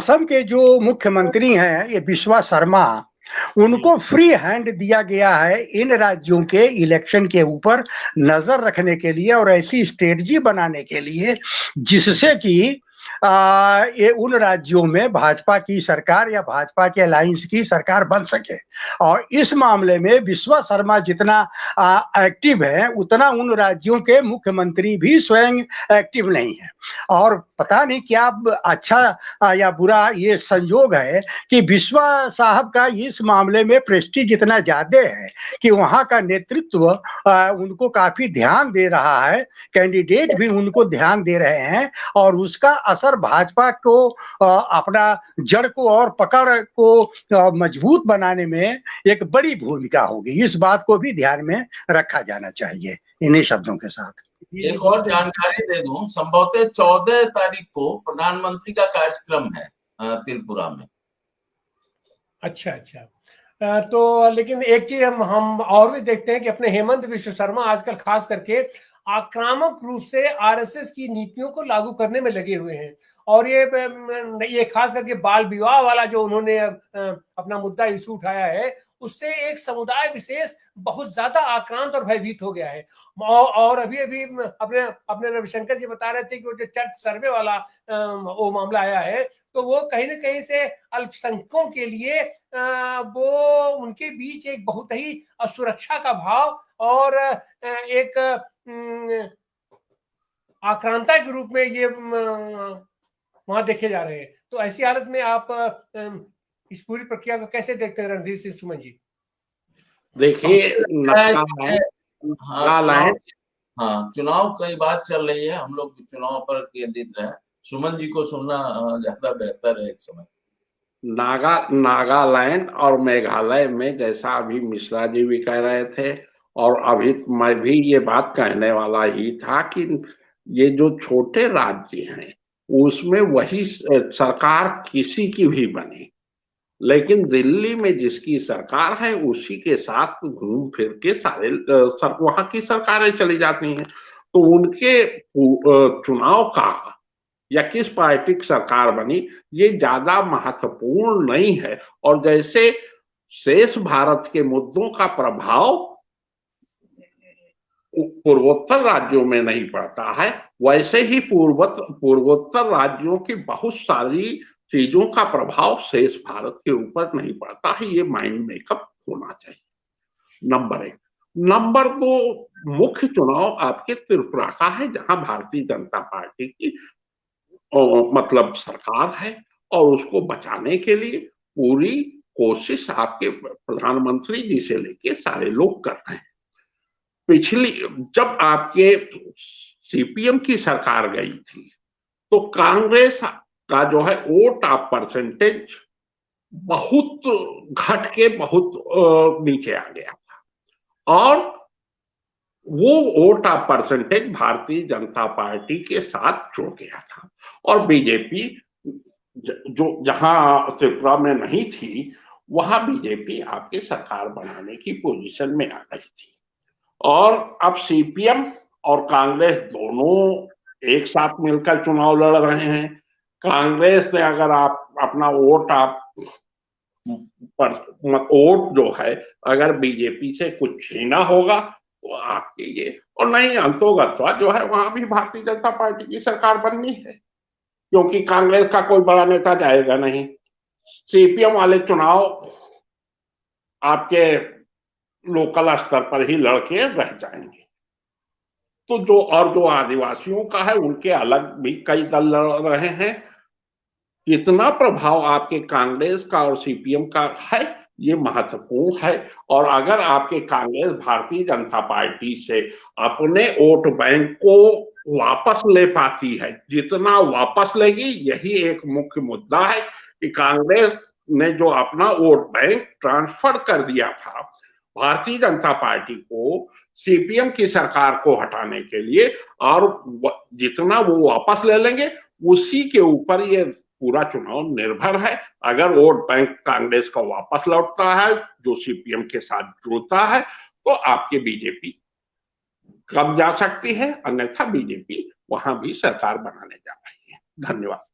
असम के जो मुख्यमंत्री हैं ये विश्वा शर्मा, उनको फ्री हैंड दिया गया है इन राज्यों के इलेक्शन के ऊपर नजर रखने के लिए और ऐसी स्ट्रेटजी बनाने के लिए जिससे कि ये उन राज्यों में भाजपा की सरकार या भाजपा के अलायंस की सरकार बन सके। और इस मामले में विश्वा शर्मा जितना एक्टिव है उतना उन राज्यों के मुख्यमंत्री भी स्वयं एक्टिव नहीं है। और पता नहीं क्या अच्छा या बुरा ये संयोग है कि विश्वा साहब का इस मामले में प्रेस्टीज इतना ज्यादा है कि वहां का नेतृत्व उनको काफी ध्यान दे रहा है, कैंडिडेट भी उनको ध्यान दे रहे हैं और उसका असर भाजपा को अपना जड़ को और पकड़ को मजबूत बनाने में एक बड़ी भूमिका होगी। इस बात को भी ध्यान में रखा जाना चाहिए। इन्हीं शब्दों के साथ एक और जानकारी दे दूं, संभवतः 14 तारीख को प्रधानमंत्री का कार्यक्रम है त्रिपुरा में। अच्छा अच्छा। तो लेकिन एक चीज हम और भी देखते हैं कि अपने हेमंत विश्व शर्मा आजकल खास करके आक्रामक रूप से आरएसएस की नीतियों को लागू करने में लगे हुए हैं। और ये खास करके बाल विवाह वाला जो उन्होंने अपना मुद्दा इशू उठाया है, उससे एक समुदाय विशेष बहुत ज्यादा आक्रांत और भयभीत हो गया है। और अभी अपने रविशंकर जी बता रहे थे कि वो जो चर्च सर्वे वाला वो मामला आया है, तो वो कहीं ना कहीं से अल्पसंख्यकों के लिए वो उनके बीच एक बहुत ही असुरक्षा का भाव और एक आक्रांता के रूप में ये वहां देखे जा रहे हैं। तो ऐसी हालत में आप इस पूरी प्रक्रिया को कैसे देखते हैं रणधीर सिंह सुमन जी? देखिए, चुनाव कई बात चल रही है, हम लोग चुनाव पर केंद्रित रहे। सुमन जी को सुनना ज्यादा बेहतर है इस समय। नागालैंड और मेघालय में, जैसा अभी मिश्रा जी भी कह रहे थे और अभी मैं भी ये बात कहने वाला ही था कि ये जो छोटे राज्य हैं उसमें वही सरकार किसी की भी बने, लेकिन दिल्ली में जिसकी सरकार है उसी के साथ घूम फिर के सारे वहां की सरकारें चली जाती हैं। तो उनके चुनाव का या किस पार्टी की सरकार बनी ये ज्यादा महत्वपूर्ण नहीं है। और जैसे शेष भारत के मुद्दों का प्रभाव पूर्वोत्तर राज्यों में नहीं पड़ता है, वैसे ही पूर्वोत्तर राज्यों की बहुत सारी चीजों का प्रभाव शेष भारत के ऊपर नहीं पड़ता है। ये माइंड मेकअप होना चाहिए। नंबर 1। नंबर 2, मुख्य चुनाव आपके त्रिपुरा का है जहां भारतीय जनता पार्टी की मतलब सरकार है और उसको बचाने के लिए पूरी कोशिश आपके प्रधानमंत्री जी से लेके सारे लोग कर रहे हैं। जब आपके सीपीएम की सरकार गई थी तो कांग्रेस का जो है वोट ऑफ परसेंटेज बहुत घट के बहुत नीचे आ गया था और वो vote of percentage Bharatiya Janata party के साथ जुड़ गया था। और बीजेपी जो जहां त्रिपुरा में नहीं थी वहां बीजेपी आपके सरकार बनाने की पोजीशन में आ गई थी। और अब सीपीएम और कांग्रेस दोनों एक साथ मिलकर चुनाव लड़ रहे हैं। कांग्रेस ने अगर आप अपना वोट जो है अगर बीजेपी से कुछ छीना होगा तो आपके ये, और नहीं अंतोगत्वा जो है वहां भी भारतीय जनता पार्टी की सरकार बननी है क्योंकि कांग्रेस का कोई बड़ा नेता जाएगा नहीं। सीपीएम वाले चुनाव आपके लोकल स्तर पर ही लड़के रह जाएंगे। तो जो आदिवासियों का है उनके अलग भी कई दल लड़ रहे हैं। इतना प्रभाव आपके कांग्रेस का और सीपीएम का है, ये महत्वपूर्ण है। और अगर आपके कांग्रेस भारतीय जनता पार्टी से अपने वोट बैंक को वापस ले पाती है, जितना वापस लेगी यही एक मुख्य मुद्दा है कि कांग्रेस ने जो अपना वोट बैंक ट्रांसफर कर दिया था भारतीय जनता पार्टी को सीपीएम की सरकार को हटाने के लिए, और जितना वो वापस ले लेंगे उसी के ऊपर ये पूरा चुनाव निर्भर है। अगर वोट बैंक कांग्रेस का वापस लौटता है जो सीपीएम के साथ जुड़ता है तो आपकी बीजेपी कब जा सकती है, अन्यथा बीजेपी वहां भी सरकार बनाने जा रही है। धन्यवाद।